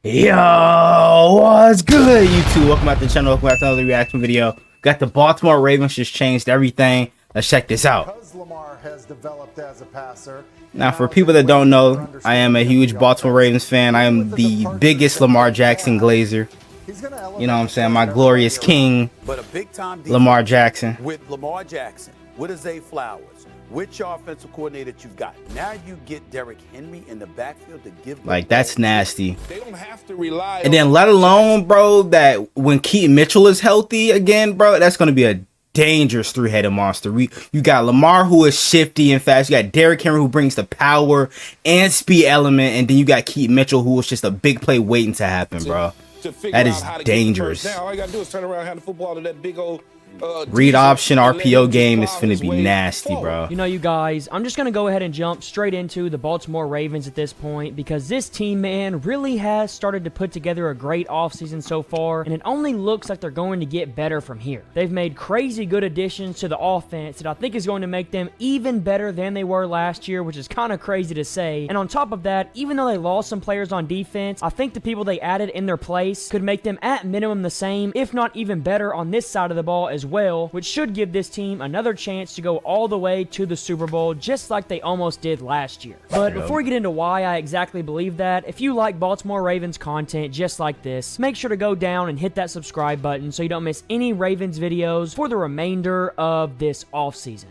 Yo, what's good, YouTube? Welcome back to the channel. Welcome back to another reaction video. Got the Baltimore Ravens just changed everything. Let's check this out. Lamar has developed as a passer. Now, for people that don't know, I am a huge Baltimore Ravens fan. I am the biggest Lamar Jackson glazer. You know what I'm saying? My glorious king, but a big time Lamar Jackson. With Lamar Jackson, with Zay Flowers, which offensive coordinator you've got. Now you get Derrick Henry in the backfield to give like that's nasty. They don't have to rely and then let alone, bro, that when Keaton Mitchell is healthy again, bro, that's gonna be a dangerous three-headed monster. You got Lamar, who is shifty and fast. You got Derrick Henry, who brings the power and speed element, and then you got Keaton Mitchell, who is just a big play waiting to happen, bro. That is dangerous. All you gotta do is turn around and hand the football to that big old read option RPO game is finna be nasty, bro. You know, you guys, I'm just gonna go ahead and jump straight into the Baltimore Ravens at this point, because this team, man, really has started to put together a great offseason so far, and it only looks like they're going to get better from here. They've made crazy good additions to the offense that I think is going to make them even better than they were last year, which is kind of crazy to say. And on top of that, even though they lost some players on defense, I think the people they added in their place could make them at minimum the same, if not even better on this side of the ball as well, which should give this team another chance to go all the way to the Super Bowl, just like they almost did last year. But before we get into why I exactly believe that, if you like Baltimore Ravens content just like this, make sure to go down and hit that subscribe button so you don't miss any Ravens videos for the remainder of this offseason.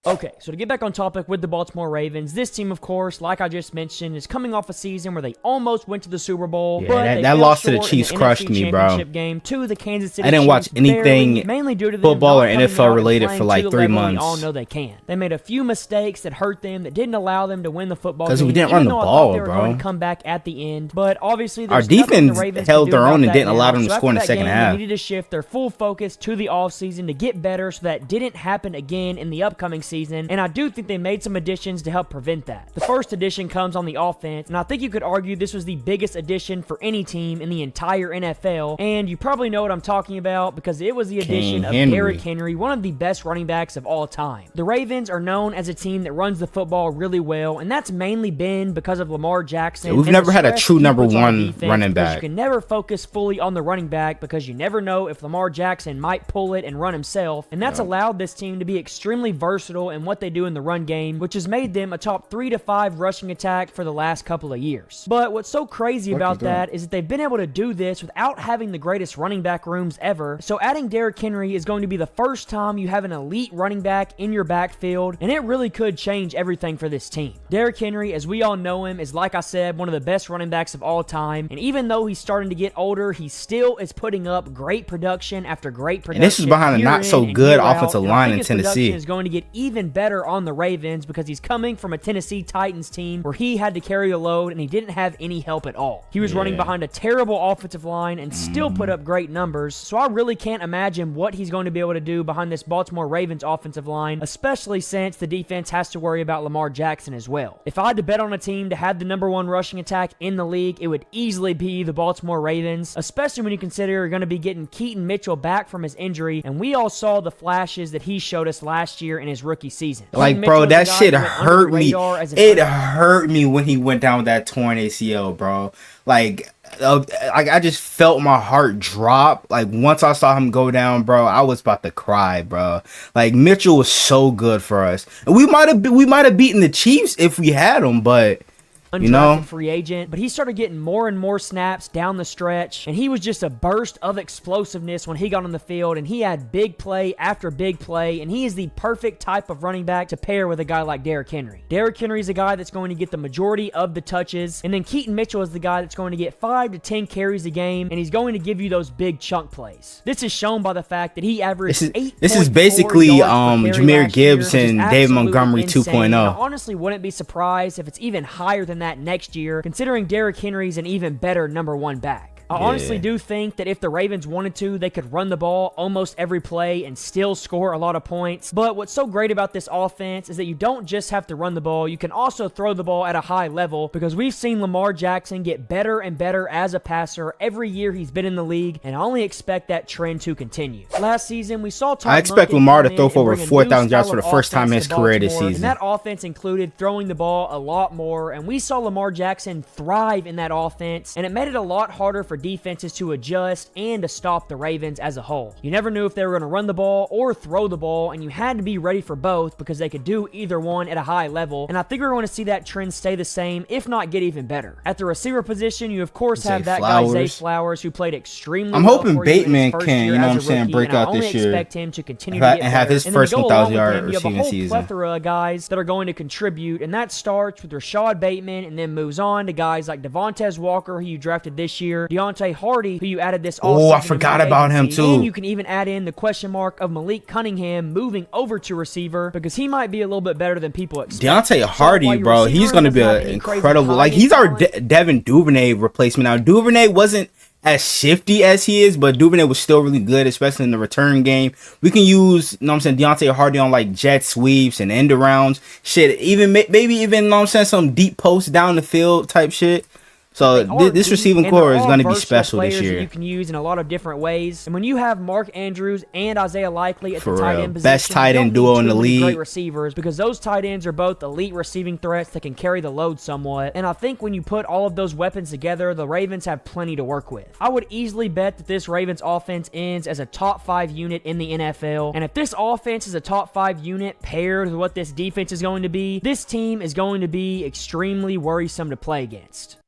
Okay, so to get back on topic with the Baltimore Ravens, this team, of course, like I just mentioned, is coming off a season where they almost went to the Super Bowl. Yeah, but that loss to the Chiefs crushed me, bro. Game to the Kansas City I didn't watch Chiefs anything barely, mainly due to football or them not NFL related for like 3 level months. We all know they can. They made a few mistakes that hurt them, that didn't allow them to win the football game. Because we didn't run the ball, they were bro. Going to come back at the end, but obviously our defense held their own and didn't allow them to score in the second half. They needed to shift their full focus to the offseason to get better, so that didn't happen again in the upcoming season. And I do think they made some additions to help prevent that. The first addition comes on the offense, and I think you could argue this was the biggest addition for any team in the entire NFL, and you probably know what I'm talking about because it was the addition of Derrick Henry, one of the best running backs of all time. The Ravens are known as a team that runs the football really well, and that's mainly been because of Lamar Jackson. We've never had a true number one running back. You can never focus fully on the running back because you never know if Lamar Jackson might pull it and run himself, and that's allowed this team to be extremely versatile in what they do in the run game, which has made them a top 3 to 5 rushing attack for the last couple of years. But what's so crazy about that is that they've been able to do this without having the greatest running back rooms ever. So adding Derrick Henry is going to be the first time you have an elite running back in your backfield, and it really could change everything for this team. Derrick Henry, as we all know him, is, like I said, one of the best running backs of all time, and even though he's starting to get older, he still is putting up great production after great production. And this is behind a not so good offensive line in Tennessee. Is going to get even better on the Ravens because he's coming from a Tennessee Titans team where he had to carry the load and he didn't have any help at all. He was running behind a terrible offensive line and still put up great numbers, so I really can't imagine what he's going to be able to do behind this Baltimore Ravens offensive line, especially since the defense has to worry about Lamar Jackson as well. If I had to bet on a team to have the #1 rushing attack in the league, it would easily be the Baltimore Ravens, especially when you consider you're going to be getting Keaton Mitchell back from his injury, and we all saw the flashes that he showed us last year in his rookie season. Like, bro, that shit hurt me. It hurt me when he went down with that torn ACL, bro. Like I just felt my heart drop. Like, once I saw him go down, bro, I was about to cry, bro. Like, Mitchell was so good for us, and we might have beaten the Chiefs if we had him, but undrafted free agent, but he started getting more and more snaps down the stretch, and he was just a burst of explosiveness when he got on the field, and he had big play after big play, and he is the perfect type of running back to pair with a guy like Derrick Henry. Derrick Henry is a guy that's going to get the majority of the touches, and then Keaton Mitchell is the guy that's going to get 5 to 10 carries a game, and he's going to give you those big chunk plays. This is shown by the fact that he averaged 8. This is basically Jahmyr Gibbs and David Montgomery 2.0. I honestly wouldn't be surprised if it's even higher than that next year, considering Derrick Henry's an even better #1 back. I honestly do think that if the Ravens wanted to, they could run the ball almost every play and still score a lot of points. But what's so great about this offense is that you don't just have to run the ball, you can also throw the ball at a high level, because we've seen Lamar Jackson get better and better as a passer every year he's been in the league, and I only expect that trend to continue. Last season, we saw I expect Lamar to throw for over 4,000 yards for the first time in his career this season. And that offense included throwing the ball a lot more, and we saw Lamar Jackson thrive in that offense, and it made it a lot harder for defenses to adjust and to stop the Ravens as a whole. You never knew if they were going to run the ball or throw the ball, and you had to be ready for both because they could do either one at a high level, and I think we're going to see that trend stay the same, if not get even better. At the receiver position, you of course have that guy Zay Flowers, who played extremely well. I'm hoping Bateman can, you know what I'm saying, break out this year expect him to continue to get and have his first 1,000-yard receiving season. You have a whole plethora of guys that are going to contribute, and that starts with Rashad Bateman and then moves on to guys like Devontae Walker, who you drafted this year, Deontay Hardy, who you added this offseason. Oh, I forgot about him too. And you can even add in the question mark of Malik Cunningham moving over to receiver, because he might be a little bit better than people expect. Deontay Hardy, bro, he's going to be an incredible, like, he's our Devin Duvernay replacement. Now, Duvernay wasn't as shifty as he is, but Duvernay was still really good, especially in the return game. We can use, you know what I'm saying, Deontay Hardy on like jet sweeps and end arounds, shit, even maybe even, you know what I'm saying, some deep posts down the field type shit. So this receiving core is going to be special this year. You can use in a lot of different ways. And when you have Mark Andrews and Isaiah Likely at the tight end position, best tight end duo in the league, great receivers, because those tight ends are both elite receiving threats that can carry the load somewhat. And I think when you put all of those weapons together, the Ravens have plenty to work with. I would easily bet that this Ravens offense ends as a top 5 unit in the NFL. And if this offense is a top 5 unit paired with what this defense is going to be, this team is going to be extremely worrisome to play against.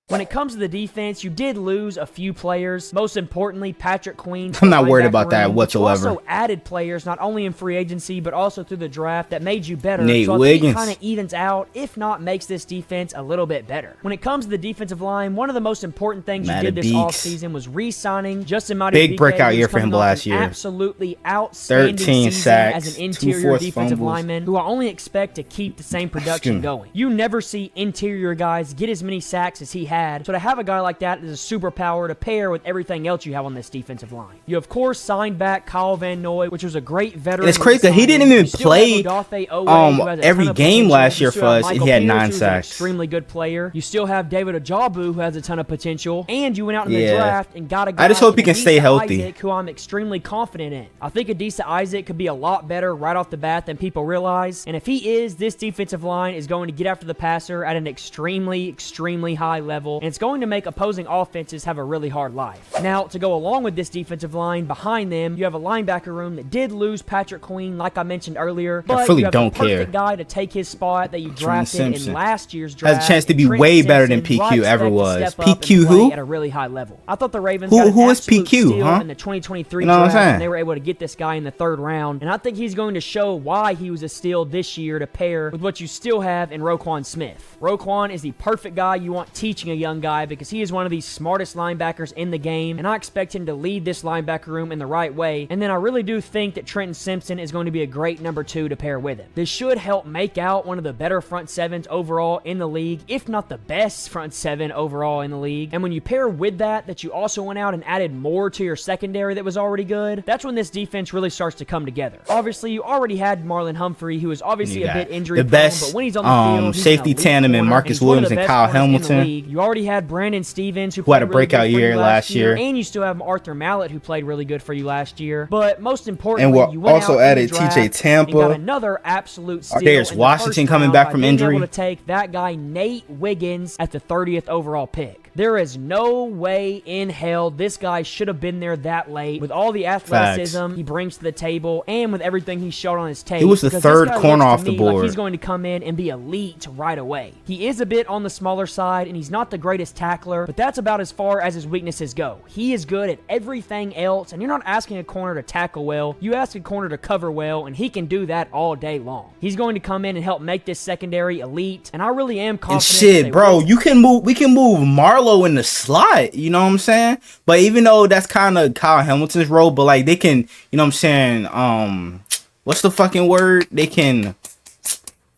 When it comes to the defense, you did lose a few players. Most importantly, Patrick Queen. I'm not worried about that whatsoever. You also added players, not only in free agency, but also through the draft, that made you better. Nate so Wiggins. It kind of evens out, if not makes this defense a little bit better. When it comes to the defensive line, one of the most important things you did this offseason was re-signing Justin Madubuike. Big breakout year for him last year. Absolutely outstanding 13 season sacks, as an interior defensive fumbles. lineman, who I only expect to keep the same production going. You never see interior guys get as many sacks as he had, so to have a guy like that is a superpower to pair with everything else you have on this defensive line. You of course signed back Kyle Van Noy, which was a great veteran. It's crazy that he didn't even play every game last year for us, and he had 9 sacks. Extremely good player. You still have David Ajabu, who has a ton of potential, and you went out in the draft and got a guy. I just hope he can stay healthy. Isaac, who I'm extremely confident in. I think Adisa Isaac could be a lot better right off the bat than people realize, and if he is, this defensive line is going to get after the passer at an extremely high level, and it's going to make opposing offenses have a really hard life. Now, to go along with this defensive line, behind them, you have a linebacker room that did lose Patrick Queen, like I mentioned earlier, but really you have don't the perfect care. guy to take his spot that you drafted in last year's draft. Has a chance to be way better than PQ ever was. PQ who? At a really high level. I thought the Ravens who is PQ, huh? in the 2023 You know draft, what I'm saying? and they were able to get this guy in the 3rd round, and I think he's going to show why he was a steal this year to pair with what you still have in Roquan Smith. Roquan is the perfect guy you want teaching a young guy, because he is one of the smartest linebackers in the game, and I expect him to lead this linebacker room in the right way. And then I really do think that Trenton Simpson is going to be a great number 2 to pair with him. This should help make out one of the better front sevens overall in the league, if not the best front 7 overall in the league. And when you pair with that you also went out and added more to your secondary that was already good, that's when this defense really starts to come together. Obviously, you already had Marlon Humphrey, who is obviously a bit injury prone, but when he's on the field, he's safety tandem in Marcus Williams and Kyle Hamilton. You already had Brandon Stevens, who had a breakout year last year, and you still have Arthur Mallett, who played really good for you last year. But most importantly, and you went also out added in the draft TJ Tampa. And got another absolute steal. There's Washington coming back from injury. Able to take that guy Nate Wiggins at the 30th overall pick. There is no way in hell this guy should have been there that late, with all the athleticism he brings to the table and with everything he showed on his tape. He was the 3rd corner off the board. Like he's going to come in and be elite right away. He is a bit on the smaller side, and he's not the greatest tackler, but that's about as far as his weaknesses go. He is good at everything else, and you're not asking a corner to tackle well. You ask a corner to cover well, and he can do that all day long. He's going to come in and help make this secondary elite, and I really am confident. And shit, bro, we can move Marlo in the slot, you know what I'm saying? But even though that's kind of Kyle Hamilton's role, but like they can, you know what I'm saying? What's the fucking word? They can.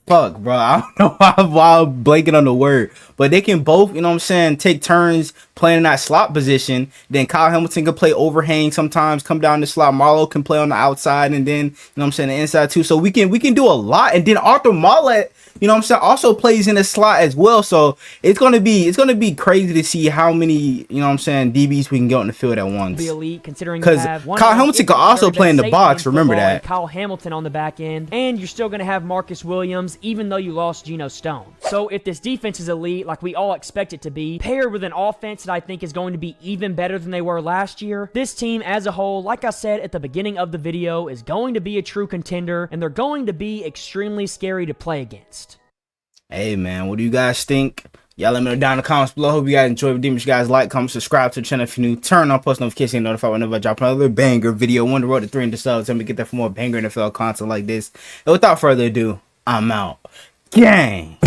Fuck, bro. I don't know why I'm blanking on the word. but they can both, you know what I'm saying, take turns playing in that slot position. Then Kyle Hamilton can play overhang sometimes, come down the slot. Marlo can play on the outside, and then, you know what I'm saying, the inside too. So we can do a lot. And then Arthur Mollett, you know what I'm saying, also plays in the slot as well. So it's gonna be crazy to see how many, you know what I'm saying, DBs we can get on the field at once. Be elite, considering because Kyle Hamilton could also play in the box. Remember that. Kyle Hamilton on the back end, and you're still gonna have Marcus Williams, even though you lost Geno Stone. So if this defense is elite, like we all expect it to be, paired with an offense that I think is going to be even better than they were last year, this team as a whole, like I said at the beginning of the video, is going to be a true contender, and they're going to be extremely scary to play against. Hey man, what do you guys think? Y'all let me know down in the comments below. Hope you guys enjoy the video. Make sure you guys like, comment, subscribe to the channel if you're new. Turn on post notifications and notify whenever I drop another banger video. On the road to 300 subs. Let me get that for more banger NFL content like this. And without further ado, I'm out. Gang!